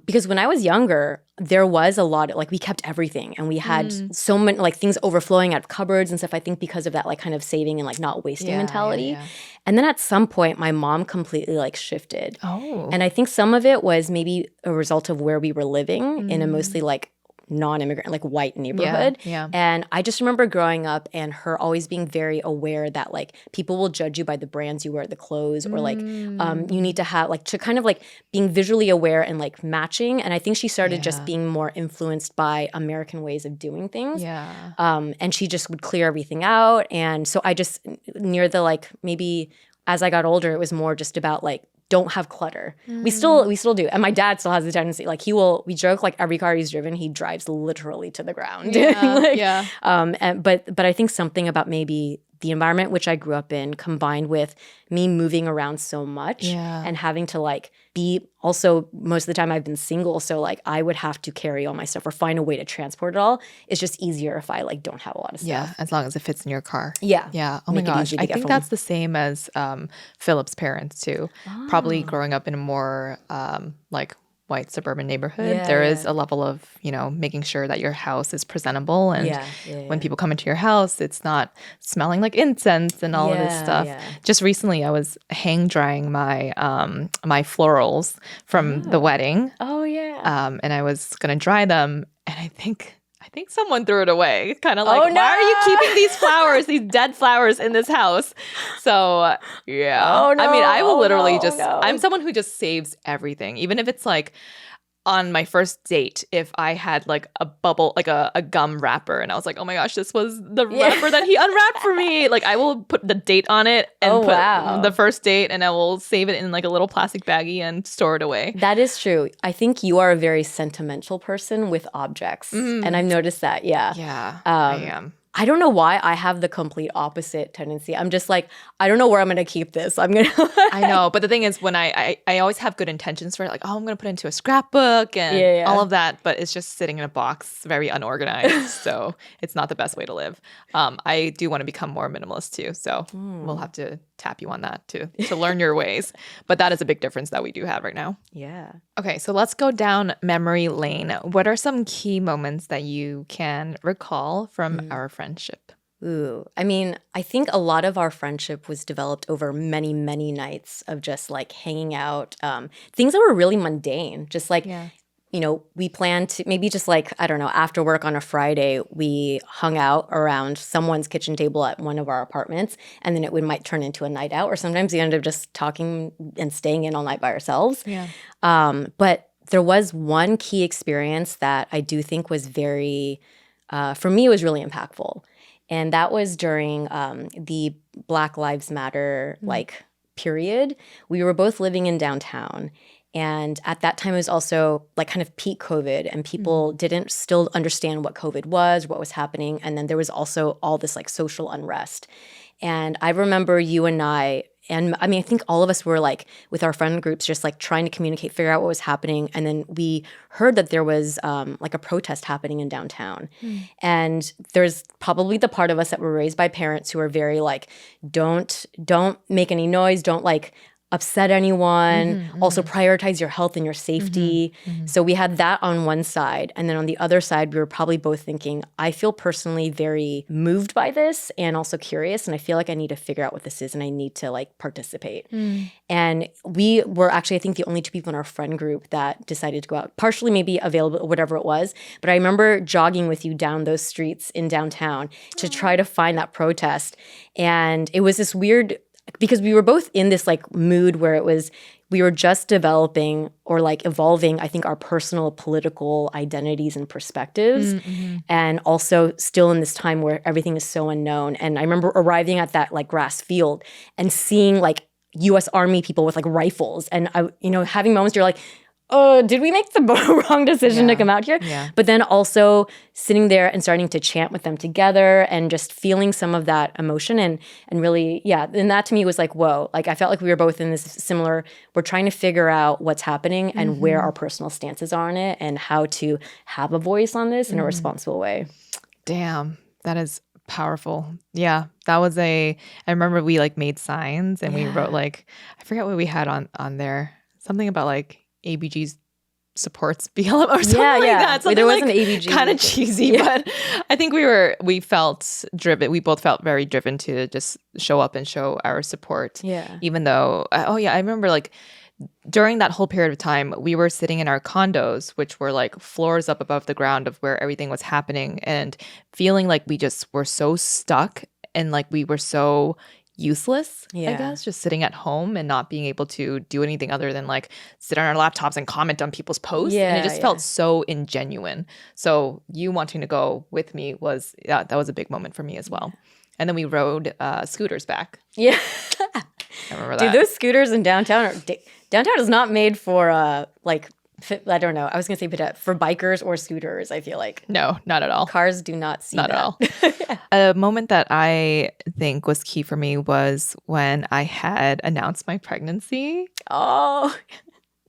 because when I was younger, there was a lot of, like, we kept everything and we had so many, like, things overflowing out of cupboards and stuff, I think because of that, like, kind of saving and, like, not wasting mentality.
Yeah.
And then at some point, my mom completely, like, shifted.
Oh.
And I think some of it was maybe a result of where we were living in a mostly, like, non-immigrant, like white neighborhood.
Yeah.
And I just remember growing up and her always being very aware that like people will judge you by the brands you wear, the clothes, or like you need to have like to kind of like being visually aware and like matching. And I think she started just being more influenced by American ways of doing things.
Yeah.
And she just would clear everything out. And so I just near the like maybe as I got older, it was more just about like don't have clutter. We still do. And my dad still has the tendency, like we joke like every car he's driven, he drives literally to the ground. But I think something about maybe the environment which I grew up in combined with me moving around so much and having to like be also most of the time I've been single. So like I would have to carry all my stuff or find a way to transport it all. It's just easier if I like don't have a lot of stuff.
Yeah, as long as it fits in your car.
Yeah.
Yeah. Oh my
Make it
gosh.
easy to
I
get
think
from.
that's the same as Philip's parents too. Probably growing up in a more like white suburban neighborhood. There is a level of, making sure that your house is presentable. And when people come into your house, it's not smelling like incense and all of this stuff.
Yeah.
Just recently I was hang drying my my florals from the wedding.
Oh yeah.
And I was gonna dry them, and I think someone threw it away. Kind of like,
Oh, no!
why are you keeping these flowers, these dead flowers in this house? So yeah.
Oh, no.
I mean, I will literally
no.
I'm someone who just saves everything, even if it's like on my first date, if I had like a bubble, like a gum wrapper, and I was like, oh my gosh, this was the wrapper that he unwrapped for me. Like I will put the date on it and put the first date, and I will save it in like a little plastic baggie and store it away.
That is true. I think you are a very sentimental person with objects. And I've noticed that. Yeah.
Yeah, I am.
I don't know why I have the complete opposite tendency. I'm just like, I don't know where I'm going to keep this. I'm going to.
I know. But the thing is, when I always have good intentions for it, like, oh, I'm going to put it into a scrapbook and all of that. But it's just sitting in a box, very unorganized. So it's not the best way to live. I do want to become more minimalist too. So we'll have to tap you on that to learn your ways. But that is a big difference that we do have right now.
Yeah.
Okay, so let's go down memory lane. What are some key moments that you can recall from our friendship?
Ooh, I mean, I think a lot of our friendship was developed over many, many nights of just like hanging out, things that were really mundane, just like, we planned to maybe just like, I don't know, after work on a Friday, we hung out around someone's kitchen table at one of our apartments, and then might turn into a night out, or sometimes we ended up just talking and staying in all night by ourselves. Yeah. But there was one key experience that I do think was very, for me, it was really impactful. And that was during the Black Lives Matter like period. We were both living in downtown. And at that time, it was also like kind of peak COVID, and people didn't still understand what COVID was, what was happening. And then there was also all this like social unrest. And I remember you and and I mean, I think all of us were like with our friend groups, just like trying to communicate, figure out what was happening. And then we heard that there was like a protest happening in downtown. And there's probably the part of us that were raised by parents who are very like, don't make any noise, don't like upset anyone, also prioritize your health and your safety. So we had that on one side. And then on the other side, we were probably both thinking, I feel personally very moved by this and also curious. And I feel like I need to figure out what this is and I need to like participate. And we were actually, I think, the only two people in our friend group that decided to go out, partially maybe available, whatever it was. But I remember jogging with you down those streets in downtown to try to find that protest. And it was this weird, because we were both in this like mood where we were just developing or like evolving, I think, our personal political identities and perspectives. And also still in this time where everything is so unknown. And I remember arriving at that like grass field and seeing like US Army people with like rifles. And having moments where you're like, oh, did we make the wrong decision to come out here?
Yeah.
But then also sitting there and starting to chant with them together and just feeling some of that emotion and really, and that to me was like, whoa, like I felt like we were both in this similar, we're trying to figure out what's happening and where our personal stances are on it and how to have a voice on this in a responsible way.
Damn, that is powerful. Yeah, that was I remember we like made signs and we wrote like, I forget what we had on there. Something about like ABG's supports BLM or something like that. Something
there was
like
an ABG.
Kind of cheesy, but I think we felt driven. We both felt very driven to just show up and show our support.
Yeah.
Even though, I remember like during that whole period of time, we were sitting in our condos, which were like floors up above the ground of where everything was happening and feeling like we just were so stuck and like we were so useless, I guess, just sitting at home and not being able to do anything other than like sit on our laptops and comment on people's posts. And it just felt so ingenuine. So you wanting to go with me that was a big moment for me as well. And then we rode scooters back.
Yeah.
I remember that.
Dude, those scooters in downtown downtown is not made for like, I don't know. I was going to say for bikers or scooters, I feel like.
No, not at all.
Cars do not see
not
that.
at all. A moment that I think was key for me was when I had announced my pregnancy.
Oh.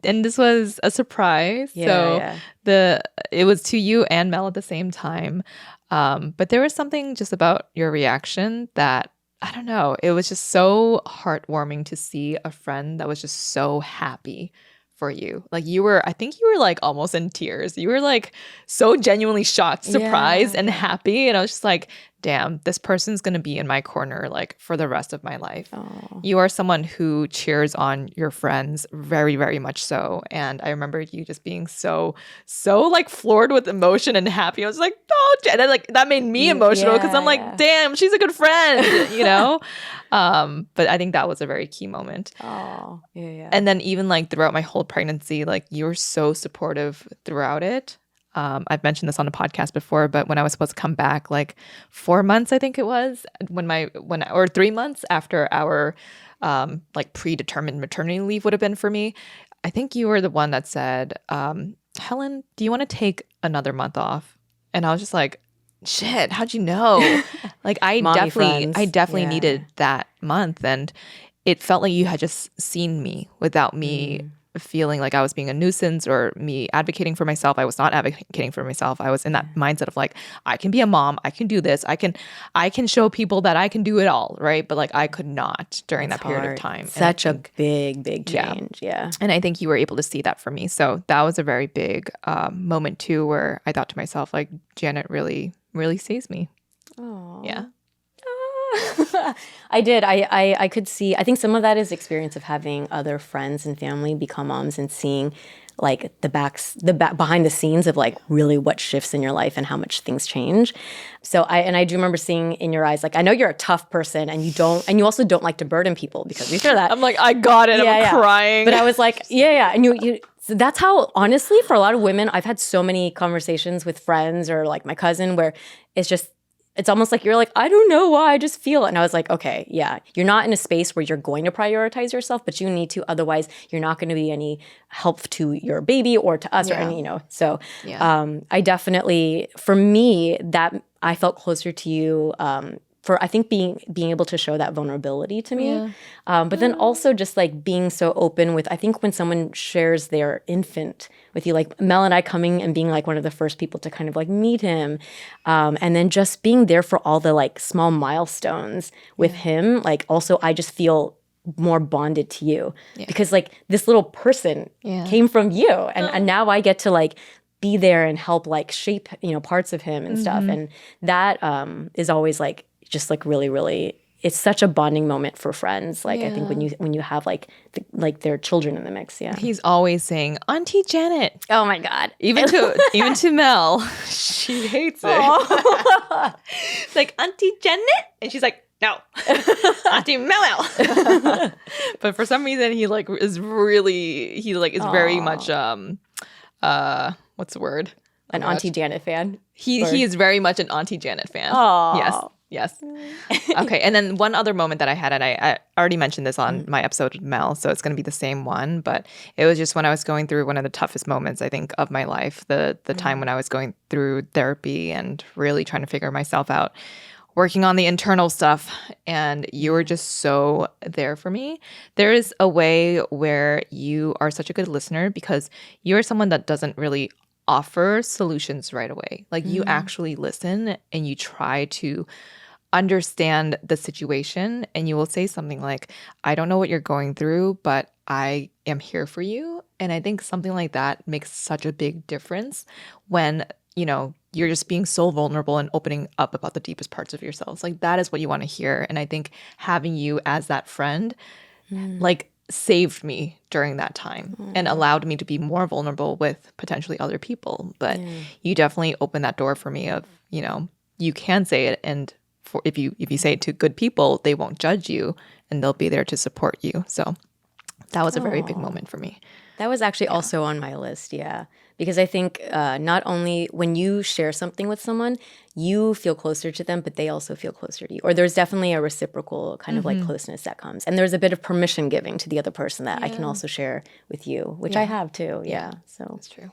And this was a surprise. It was to you and Mel at the same time. But there was something just about your reaction that, I don't know, it was just so heartwarming to see a friend that was just so happy for you. Like I think you were like almost in tears. You were like so genuinely shocked, surprised, and happy. And I was just like, damn, this person's going to be in my corner like for the rest of my life.
Oh.
You are someone who cheers on your friends very, very much so. And I remember you just being so like floored with emotion and happy. I was like, oh, and then, like that made me emotional because I'm like, damn, she's a good friend, you know? But I think that was a very key moment.
Oh, yeah.
And then even like throughout my whole pregnancy, like you were so supportive throughout it. I've mentioned this on a podcast before, but when I was supposed to come back, like 4 months, I think it was, or 3 months after our like predetermined maternity leave would have been for me, I think you were the one that said, Helen, do you want to take another month off? And I was just like, shit, how'd you know? Like I definitely needed that month, and it felt like you had just seen me without me feeling like I was being a nuisance or me advocating for myself. I was not advocating for myself. I was in that mindset of like, I can be a mom, I can do this, I can show people that I can do it all, right? But like I could not during that period of time.
Such a big change. Yeah.
And I think you were able to see that for me. So that was a very big moment too, where I thought to myself, like, Janet really sees me.
Oh.
Yeah.
I did. I could see. I think some of that is experience of having other friends and family become moms and seeing like the behind the scenes of like really what shifts in your life and how much things change. So I do remember seeing in your eyes, like, I know you're a tough person and you also don't like to burden people because we hear that.
I'm like, I got it. I'm crying.
But I was like, and you so that's how, honestly, for a lot of women, I've had so many conversations with friends or like my cousin where it's almost like you're like, I don't know why, I just feel it. And I was like, okay, yeah, you're not in a space where you're going to prioritize yourself, but you need to, otherwise you're not going to be any help to your baby or to us or any, So I definitely, for me, that I felt closer to you for I think being able to show that vulnerability to me.
Yeah.
But then also just like being so open with, I think when someone shares their infant with you, like Mel and I coming and being like one of the first people to kind of like meet him, and then just being there for all the like small milestones with him, like also I just feel more bonded to you because like this little person came from you, and now I get to like be there and help like shape, you know, parts of him and stuff. And that is always like just like really, really, it's such a bonding moment for friends. Like I think when you have like like their children in the mix. Yeah.
He's always saying, Auntie Janet.
Oh my God.
Even to Mel. She hates it. Like, Auntie Janet? And she's like, no. Auntie Mel. But for some reason he like is really very much what's the word?
An Auntie Janet fan.
He is very much an Auntie Janet fan.
Oh.
Yes. Okay. And then one other moment that I had, and I already mentioned this on my episode with Mel, so it's going to be the same one, but it was just when I was going through one of the toughest moments, I think, of my life, the time when I was going through therapy and really trying to figure myself out, working on the internal stuff, and you were just so there for me. There is a way where you are such a good listener because you're someone that doesn't really offer solutions right away. Like you actually listen and you try to understand the situation, and you will say something like, I don't know what you're going through, but I am here for you. And I think something like that makes such a big difference when, you know, you're just being so vulnerable and opening up about the deepest parts of yourselves. Like that is what you want to hear. And I think having you as that friend, like saved me during that time and allowed me to be more vulnerable with potentially other people. But you definitely opened that door for me of, you know, you can say it, and for if you say it to good people, they won't judge you and they'll be there to support you. So that was a very big moment for me.
That was actually also on my list, because I think not only when you share something with someone, you feel closer to them, but they also feel closer to you. Or there's definitely a reciprocal kind of like closeness that comes. And there's a bit of permission giving to the other person that I can also share with you, which I have too. Yeah. So
That's true.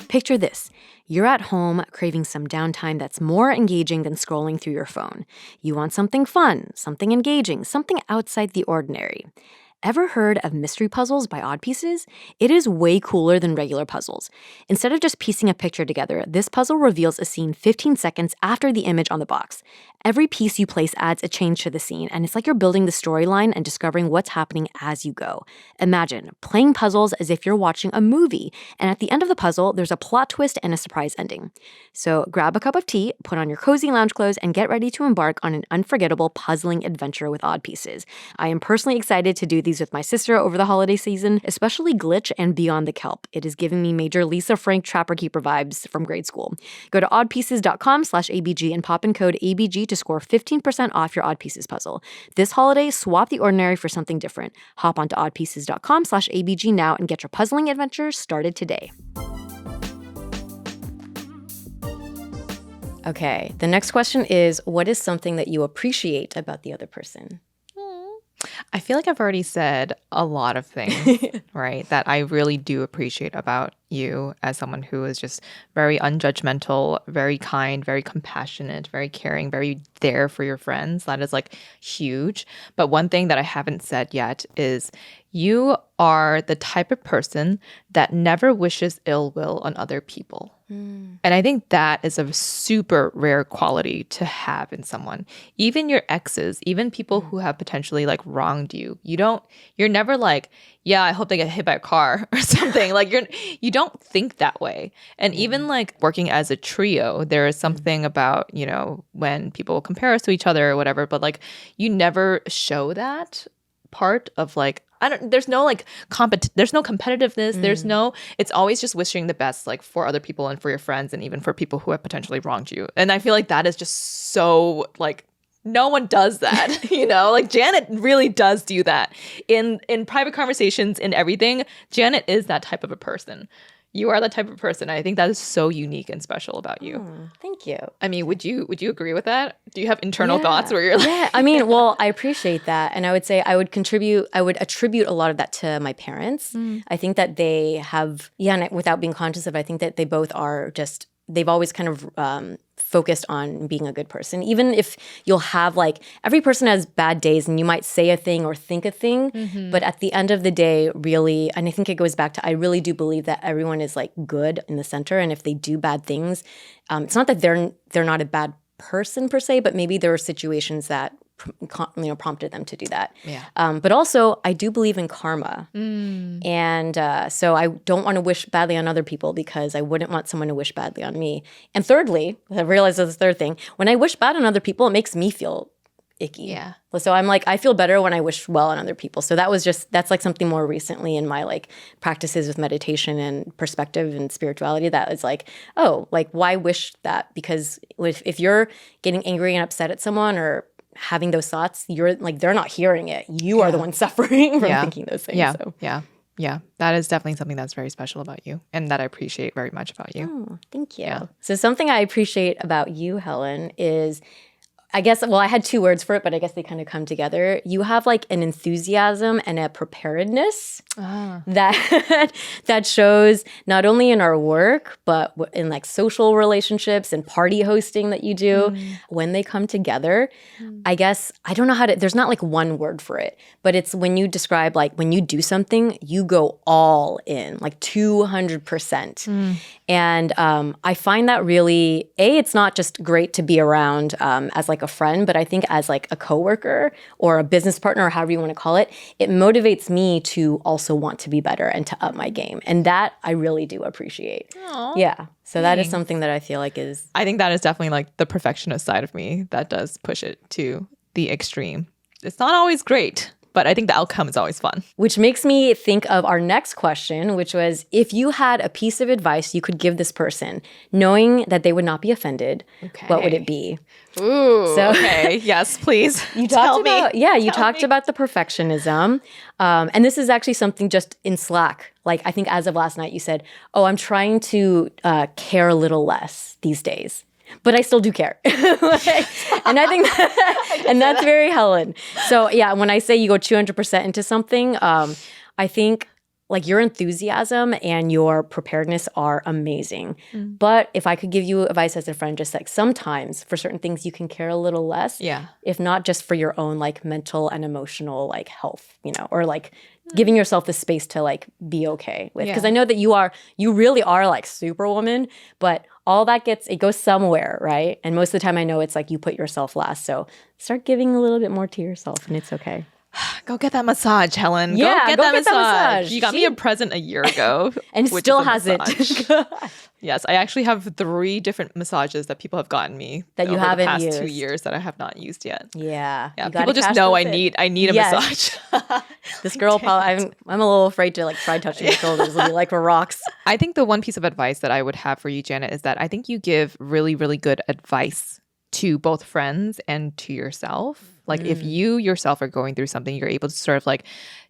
Picture this. You're at home craving some downtime that's more engaging than scrolling through your phone. You want something fun, something engaging, something outside the ordinary. Ever heard of mystery puzzles by Odd Pieces? It is way cooler than regular puzzles. Instead of just piecing a picture together, this puzzle reveals a scene 15 seconds after the image on the box. Every piece you place adds a change to the scene, and it's like you're building the storyline and discovering what's happening as you go. Imagine playing puzzles as if you're watching a movie, and at the end of the puzzle, there's a plot twist and a surprise ending. So grab a cup of tea, put on your cozy lounge clothes, and get ready to embark on an unforgettable puzzling adventure with Odd Pieces. I am personally excited to do these with my sister over the holiday season, especially Glitch and Beyond the Kelp. It is giving me major Lisa Frank Trapper Keeper vibes from grade school. Go to oddpieces.com/ABG and pop in code ABG to score 15% off your Odd Pieces puzzle. This holiday, swap the ordinary for something different. Hop onto oddpieces.com/ABG now and get your puzzling adventure started today. Okay, the next question is, what is something that you appreciate about the other person?
I feel like I've already said a lot of things, right, that I really do appreciate about you as someone who is just very unjudgmental, very kind, very compassionate, very caring, very there for your friends. That is like huge. But one thing that I haven't said yet is you are the type of person that never wishes ill will on other people. And I think that is a super rare quality to have in someone. Even your exes, even people who have potentially like wronged you, you're never like, yeah, I hope they get hit by a car or something. Like you don't think that way. And even like working as a trio, there is something about, you know, when people compare us to each other or whatever, but like you never show that part of like, there's no like there's no competitiveness. It's always just wishing the best like for other people and for your friends and even for people who have potentially wronged you. And I feel like that is just so like, no one does that, you know, like Janet really does do that in private conversations, in everything. Janet is that type of a person. You are the type of person. I think that is so unique and special about you.
Thank you.
I mean, would you agree with that? Do you have internal thoughts where you're like,
Yeah, I mean, well, I appreciate that. And I would say I would attribute a lot of that to my parents. I think that they have, and without being conscious of it, I think that they both are just, they've always kind of focused on being a good person. Even if you'll have like, every person has bad days and you might say a thing or think a thing, but at the end of the day, really, and I think it goes back to, I really do believe that everyone is like good in the center. And if they do bad things, it's not that they're not a bad person per se, but maybe there are situations that prompted them to do that.
Yeah.
But also, I do believe in karma. And so I don't want to wish badly on other people because I wouldn't want someone to wish badly on me. And thirdly, I realized this third thing, when I wish bad on other people, it makes me feel icky.
Yeah.
So I'm like, I feel better when I wish well on other people. So that's like something more recently in my like practices with meditation and perspective and spirituality that is like, oh, like why wish that? Because if you're getting angry and upset at someone or having those thoughts, you're like, they're not hearing it. You are the one suffering from thinking those things.
Yeah.
So.
Yeah. That is definitely something that's very special about you and that I appreciate very much about you.
Oh, thank you.
Yeah.
So something I appreciate about you, Helen, is I guess, well, I had two words for it, but I guess they kind of come together. You have like an enthusiasm and a preparedness that shows not only in our work, but in like social relationships and party hosting that you do. When they come together, I guess, I don't know how to, there's not like one word for it, but it's when you describe like when you do something, you go all in, like 200%. And I find that really, it's not just great to be around as like a friend, but I think as like a coworker or a business partner or however you want to call it, it motivates me to also want to be better and to up my game. And that I really do appreciate.
Aww,
yeah. So that is
thanks.
something that I feel like is...
I think that is definitely like the perfectionist side of me that does push it to the extreme. It's not always great, but I think the outcome is always fun.
Which makes me think of our next question, which was, if you had a piece of advice you could give this person, knowing that they would not be offended, what would it be?
Ooh, okay. Yes, please.
You talked about the perfectionism. And this is actually something just in Slack. Like, I think as of last night, you said, oh, I'm trying to care a little less these days. But I still do care. And I think and that's very Helen. So yeah, when I say you go 200% into something, I think like your enthusiasm and your preparedness are amazing. But if I could give you advice as a friend, just like sometimes for certain things you can care a little less.
Yeah.
If not just for your own like mental and emotional like health, or like giving yourself the space to like be okay with. Because I know that you really are like superwoman, but all that it goes somewhere, right? And most of the time I know it's like you put yourself last. So start giving a little bit more to yourself and it's okay.
Go get that massage, Helen.
Yeah,
go get that massage. You got me a present a year ago.
And still hasn't.
Yes, I actually have 3 different massages that people have gotten me
that you
over
haven't
the past
used.
2 years that I have not used yet.
Yeah.
People just know I need a massage.
This girl probably, I'm a little afraid to like try touching your shoulders. It'll be like for rocks.
I think the one piece of advice that I would have for you, Janet, is that I think you give really, really good advice to both friends and to yourself. Like if you yourself are going through something, you're able to sort of like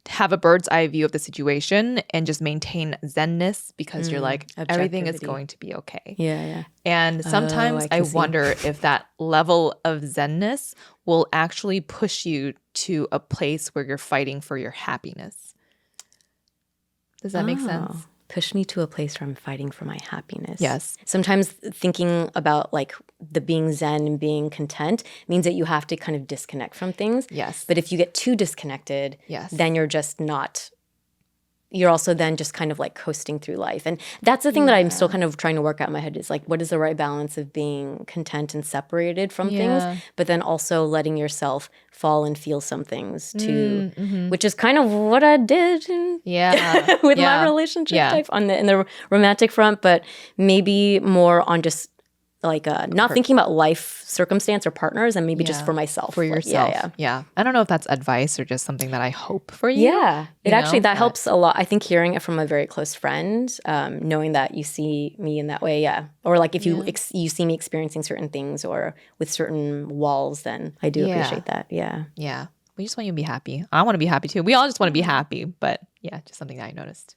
have a bird's eye view of the situation and just maintain zenness because you're like, everything is going to be okay.
Yeah.
And sometimes I wonder if that level of zenness will actually push you to a place where you're fighting for your happiness. Does that make sense?
Push me to a place where I'm fighting for my happiness.
Yes.
Sometimes thinking about like the being zen and being content means that you have to kind of disconnect from things.
Yes.
But if you get too disconnected,
yes,
then you're just not, you're also then just kind of like coasting through life. And that's the thing that I'm still kind of trying to work out in my head is like, what is the right balance of being content and separated from things, but then also letting yourself fall and feel some things too, which is kind of what I did with my relationship type in the romantic front, but maybe more on just like not thinking about life circumstance or partners and maybe just for myself.
For yourself. Yeah. I don't know if that's advice or just something that I hope for you.
Yeah. That helps a lot. I think hearing it from a very close friend, knowing that you see me in that way. Yeah. Or like if you see me experiencing certain things or with certain walls, then I do appreciate that. Yeah.
Yeah. We just want you to be happy. I want to be happy too. We all just want to be happy. But yeah, just something that I noticed.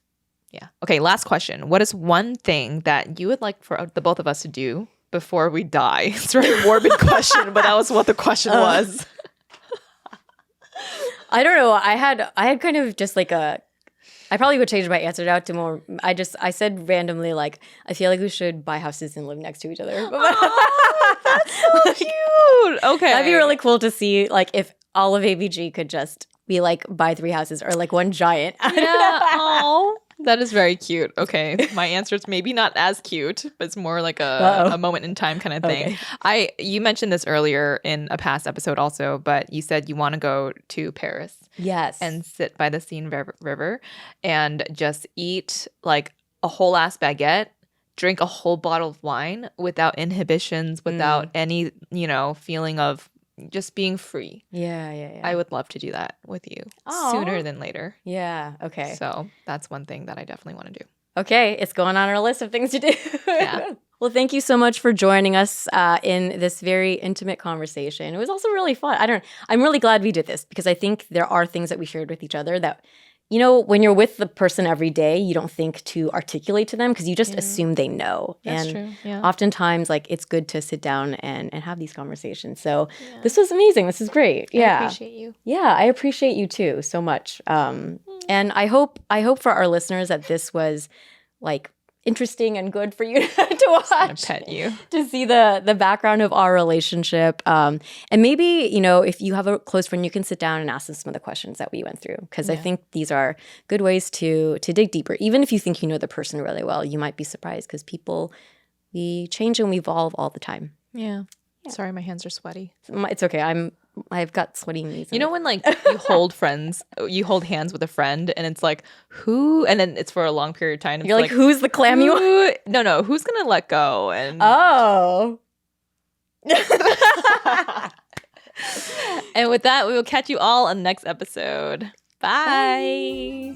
Yeah. Okay, last question. What is one thing that you would like for the both of us to do before we die? It's a very morbid question, but that was what the question was.
I don't know. I had kind of just like I probably would change my answer now to more. I said randomly like I feel like we should buy houses and live next to each other.
Oh, that's so cute. Okay,
That'd be really cool to see like if all of ABG could just be like buy 3 houses or like one giant.
Yeah. Oh, that is very cute. Okay, my answer is maybe not as cute, but it's more like a moment in time kind of thing.
Okay.
You mentioned this earlier in a past episode also, but you said you want to go to Paris.
Yes.
And sit by the Seine River and just eat like a whole ass baguette, drink a whole bottle of wine without inhibitions, without any, feeling of just being free.
Yeah.
I would love to do that with you sooner than later.
Yeah. Okay.
So that's one thing that I definitely want to do.
Okay. It's going on our list of things to do.
Yeah.
Well, thank you so much for joining us in this very intimate conversation. It was also really fun. I'm really glad we did this because I think there are things that we shared with each other that, when you're with the person every day, you don't think to articulate to them because you just assume they know.
That's true. Yeah.
Oftentimes, like, it's good to sit down and have these conversations. So this was amazing. This is great. Yeah.
I appreciate you.
Yeah, I appreciate you too so much. And I hope for our listeners that this was like interesting and good for you to watch.
I'm pet you.
To see the background of our relationship. And maybe, if you have a close friend, you can sit down and ask them some of the questions that we went through. Because I think these are good ways to dig deeper. Even if you think you know the person really well, you might be surprised because we change and we evolve all the time.
Yeah. Sorry, my hands are sweaty.
It's okay. I've got sweaty knees.
You know when like you hold hands with a friend and it's like who, and then it's for a long period of time.
You're like who's the clam you want?
No, who's gonna let go? And
oh.
And with that, we will catch you all on the next episode. Bye.